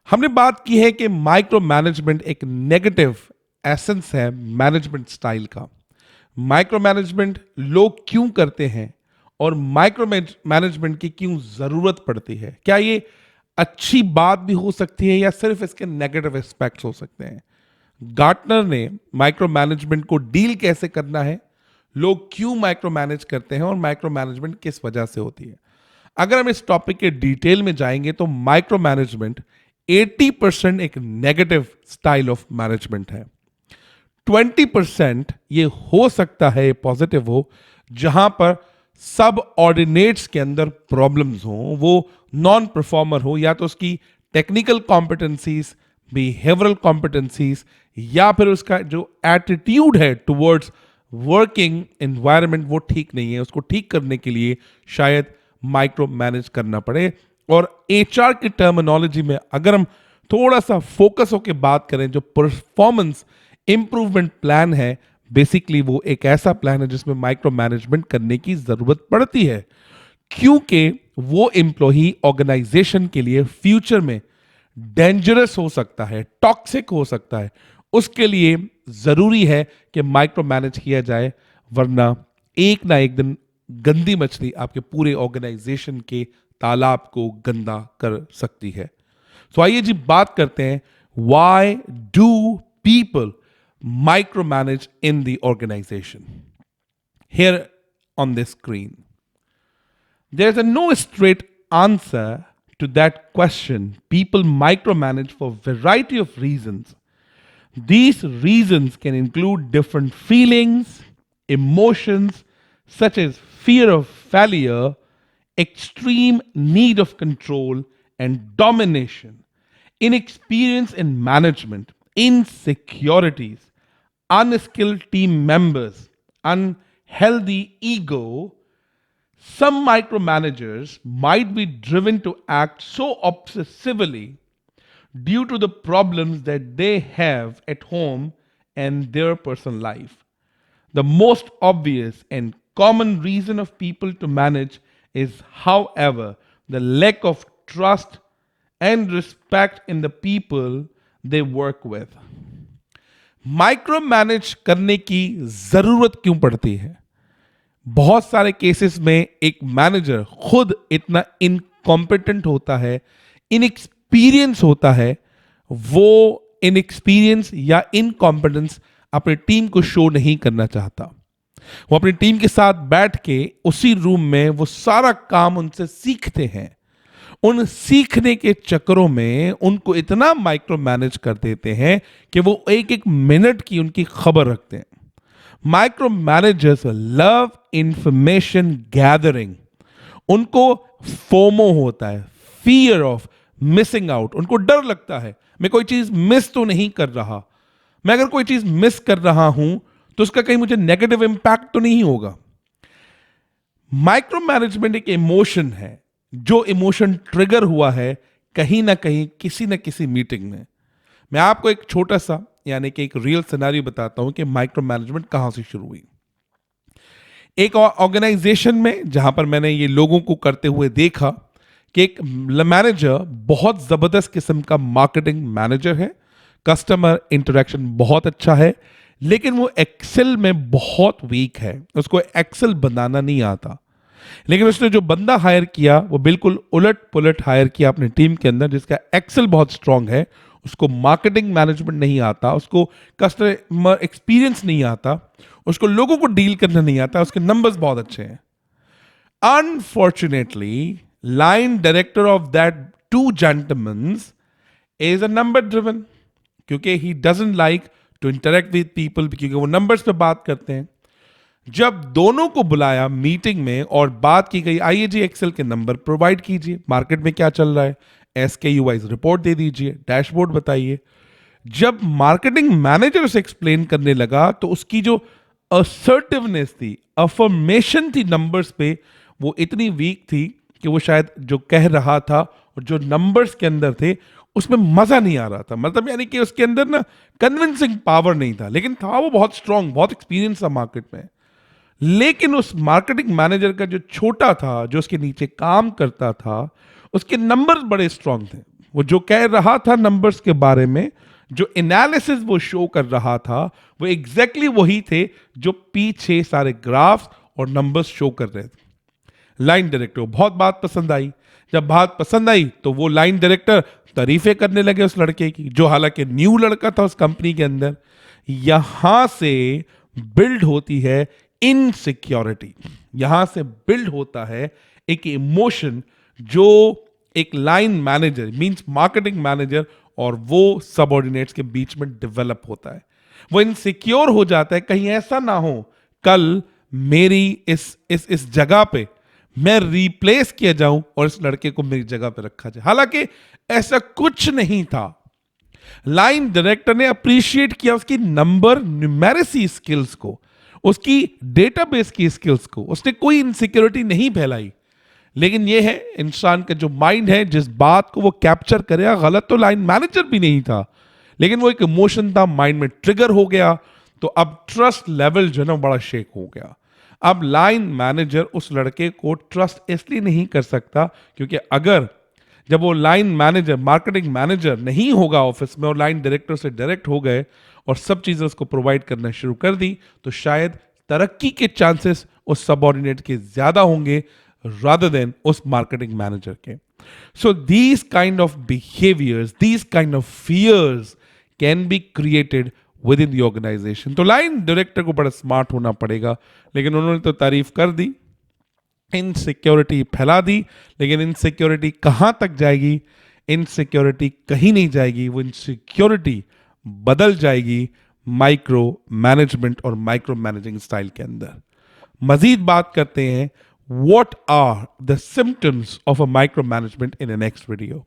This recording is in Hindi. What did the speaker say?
हमने बात की है कि माइक्रो मैनेजमेंट एक नेगेटिव एसेंस है मैनेजमेंट स्टाइल का। माइक्रो मैनेजमेंट लोग क्यों करते हैं और माइक्रो मैनेजमेंट की क्यों जरूरत पड़ती है? क्या ये अच्छी बात भी हो सकती है या सिर्फ इसके नेगेटिव एस्पेक्ट्स हो सकते हैं? गार्टनर ने माइक्रो मैनेजमेंट को डील कैसे करना है, लोग क्यों माइक्रो मैनेज करते हैं और माइक्रो मैनेजमेंट किस वजह से होती है। अगर हम इस टॉपिक के डिटेल में जाएंगे तो माइक्रो मैनेजमेंट 80% एक नेगेटिव स्टाइल ऑफ मैनेजमेंट है। 20% ये हो सकता है पॉजिटिव हो, जहां पर सब ऑर्डिनेट्स के अंदर प्रॉब्लम्स हो, वो नॉन परफॉर्मर हो, या तो उसकी टेक्निकल कॉम्पिटेंसीज, बिहेवियरल कॉम्पिटेंसीज, या फिर उसका जो एटीट्यूड है टुवर्ड्स वर्किंग एनवायरनमेंट वो ठीक नहीं है। उसको ठीक करने के लिए शायद माइक्रो मैनेज करना पड़े। और एचआर की टर्मिनोलॉजी में अगर हम थोड़ा सा फोकस होकर बात करें, जो परफॉर्मेंस इंप्रूवमेंट प्लान है, बेसिकली वो एक ऐसा प्लान है जिसमें माइक्रो मैनेजमेंट करने की जरूरत पड़ती है, क्योंकि वो एम्प्लॉई ऑर्गेनाइजेशन के लिए फ्यूचर में डेंजरस हो सकता है, टॉक्सिक हो सकता है। उसके लिए जरूरी है कि माइक्रो मैनेज किया जाए, वरना एक ना एक दिन गंदी मछली आपके पूरे ऑर्गेनाइजेशन के तालाब को गंदा कर सकती है। तो आइए जी बात करते हैं, why do people micromanage in the organisation. Here on the screen there's a no straight answer to that question. People micromanage for a variety of reasons. These reasons can include different feelings, emotions, such as fear of failure, extreme need of control and domination, inexperience in management, insecurities, unskilled team members, unhealthy ego. Some micromanagers might be driven to act so obsessively due to the problems that they have at home and their personal life. The most obvious and common reason of people to manage is, however, the lack of trust and respect in the people they work with. Micro manage करने की जरूरत क्यों पड़ती है? बहुत सारे केसेस में एक मैनेजर खुद इतना इनकॉम्पिटेंट होता है, इनएक्सपीरियंस होता है, वो इनएक्सपीरियंस या इनकॉम्पिटेंस अपनी टीम को शो नहीं करना चाहता। वो अपनी टीम के साथ बैठ के उसी रूम में वो सारा काम उनसे सीखते हैं। उन सीखने के चक्करों में उनको इतना माइक्रो मैनेज कर देते हैं कि वो एक एक मिनट की उनकी खबर रखते हैं। Micro managers love information gathering. उनको फोमो होता है, फियर ऑफ मिसिंग आउट। उनको डर लगता है मैं कोई चीज मिस तो नहीं कर रहा, मैं अगर कोई चीज मिस कर रहा हूं तो उसका कहीं मुझे नेगेटिव इंपैक्ट तो नहीं होगा। माइक्रो मैनेजमेंट एक इमोशन है, जो इमोशन ट्रिगर हुआ है कहीं ना कहीं किसी ना किसी मीटिंग में। मैं आपको एक छोटा सा यानी कि एक रियल सिनेरियो बताता हूं कि माइक्रो मैनेजमेंट कहां से शुरू हुई। एक ऑर्गेनाइजेशन में जहां पर मैंने ये लोगों को करते हुए देखा कि एक मैनेजर बहुत जबरदस्त किस्म का मार्केटिंग मैनेजर है, कस्टमर इंटरेक्शन बहुत अच्छा है, लेकिन वो एक्सेल में बहुत वीक है, उसको एक्सेल बनाना नहीं आता। लेकिन उसने जो बंदा हायर किया वो बिल्कुल उलट पुलट हायर किया अपनी टीम के अंदर, जिसका एक्सेल बहुत स्ट्रांग है, उसको मार्केटिंग मैनेजमेंट नहीं आता, उसको कस्टमर एक्सपीरियंस नहीं आता, उसको लोगों को डील करना नहीं आता, उसके नंबर्स बहुत अच्छे हैं। Unfortunately line director of that two gentleman is a number driven, क्योंकि he doesn't like to interact with people, क्योंकि वो नंबर्स पे बात करते हैं। जब दोनों को बुलाया मीटिंग में और बात की गई, आइए जी एक्सेल के नंबर प्रोवाइड कीजिए, मार्केट में क्या चल रहा है, एसकेयू वाइज रिपोर्ट दे दीजिए, डैशबोर्ड बताइए। जब मार्केटिंग मैनेजर से एक्सप्लेन करने लगा तो उसकी जो असर्टिवनेस थी, अफर्मेशन थी नंबर्स पे, वो इतनी वीक थी कि वो शायद जो कह रहा था और जो नंबर्स के अंदर थे उसमें मजा नहीं आ रहा था। मतलब यानी कि उसके अंदर ना कन्विंसिंग पावर नहीं था, लेकिन था वो बहुत स्ट्रांग, बहुत एक्सपीरियंस था मार्केट में। लेकिन उस मार्केटिंग मैनेजर का जो छोटा था, जो उसके नीचे काम करता था, उसके नंबर्स बड़े स्ट्रांग थे। वो जो कह रहा था नंबर्स के बारे में, जो एनालिसिस वो शो कर रहा था, वो एग्जैक्टली वही थे जो पीछे सारे ग्राफ्स और नंबर्स शो कर रहे थे। लाइन डायरेक्टर को बहुत बात पसंद आई। जब बात पसंद आई तो वो लाइन डायरेक्टर तारीफें करने लगे उस लड़के की, जो हालांकि न्यू लड़का था उस कंपनी के अंदर। यहां से बिल्ड होती है इनसिक्योरिटी, यहां से बिल्ड होता है एक इमोशन जो एक line manager means marketing manager और वो सबऑर्डिनेट्स के बीच में डेवलप होता है। वो इनसिक्योर हो जाता है, कहीं ऐसा ना हो कल मेरी इस जगह पे मैं रिप्लेस किया जाऊं और इस लड़के को मेरी जगह पे रखा जाए। हालांकि ऐसा कुछ नहीं था। लाइन डायरेक्टर ने अप्रिशिएट किया उसकी नंबर न्यूमेरेसी स्किल्स को, उसकी डेटाबेस की स्किल्स को। उसने कोई इनसिक्योरिटी नहीं फैलाई। लेकिन यह है इंसान का जो माइंड है, जिस बात को वो कैप्चर करेगा, गलत तो लाइन मैनेजर भी नहीं था, लेकिन वो एक इमोशन था, माइंड में ट्रिगर हो गया। तो अब ट्रस्ट लेवल जो है ना बड़ा शेक हो गया। अब लाइन मैनेजर उस लड़के को ट्रस्ट इसलिए नहीं कर सकता क्योंकि अगर जब वो लाइन मैनेजर मार्केटिंग मैनेजर नहीं होगा ऑफिस में और लाइन डायरेक्टर से डायरेक्ट हो गए और सब चीजें उसको प्रोवाइड करना शुरू कर दी, तो शायद तरक्की के चांसेस उस सबऑर्डिनेट के ज्यादा होंगे rather than उस मार्केटिंग मैनेजर के। So these kind of behaviors, these kind of fears can be created within the organization। तो लाइन डायरेक्टर को बड़ा स्मार्ट होना पड़ेगा, लेकिन उन्होंने तो तारीफ कर दी, इनसिक्योरिटी फैला दी, लेकिन इनसिक्योरिटी कहां तक जाएगी? इनसिक्योरिटी कहीं नहीं जाएगी। वो इनसिक्योरिटी बदल जाएगी माइक्रो मैनेजमेंट और माइक्रो मैनेजिंग स्टाइल के अंदर। मजीद बात करते हैं what are the symptoms of a micromanagement in the next video।